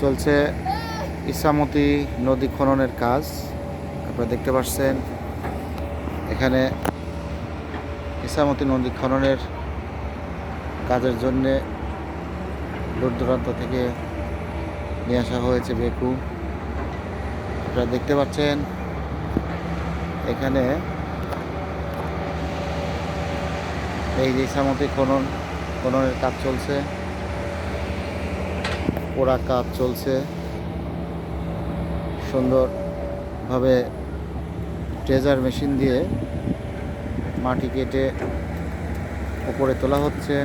চলছে ইছামতি নদী খননের কাজ। আপনারা দেখতে পাচ্ছেন এখানে ইছামতি নদী খননের কাজের জন্যে দূর দূরান্ত থেকে নিয়ে আসা হয়েছে বেকু। আপনারা দেখতে পাচ্ছেন এখানে এই যে ইছামতি খননের কাজ চলছে, পোড়া কাজ চলছে। সুন্দরভাবে ট্রেজার মেশিন দিয়ে মাটি কেটে উপরে তোলা হচ্ছে।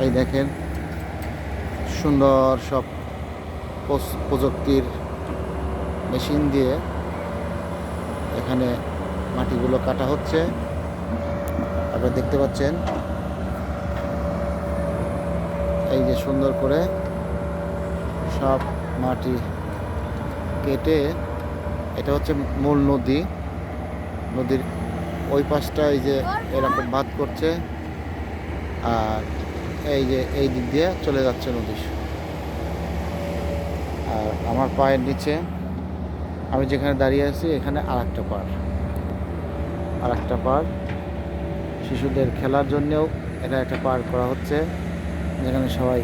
এই দেখেন সুন্দর সব প্রযুক্তির মেশিন দিয়ে এখানে মাটিগুলো কাটা হচ্ছে। আপনারা দেখতে পাচ্ছেন এই যে সুন্দর করে সব মাটি কেটে, এটা হচ্ছে মূল নদীর ওই পাশটা এই যে এরকম বাঁধ করছে, আর এই যে এই দিক দিয়ে চলে যাচ্ছে নদী। আর আমার পায়ের নিচে আমি যেখানে দাঁড়িয়ে আছি এখানে আর একটা পার শিশুদের খেলার জন্যেও এটা একটা পার করা হচ্ছে, যেখানে সবাই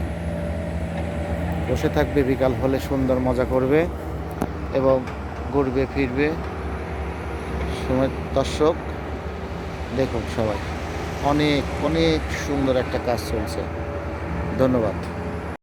বসে থাকবে, বিকাল হলে সুন্দর মজা করবে এবং ঘুরবে ফিরবে। সময় দর্শক দেখুন, সবাই অনেক অনেক সুন্দর একটা কাজ চলছে। ধন্যবাদ।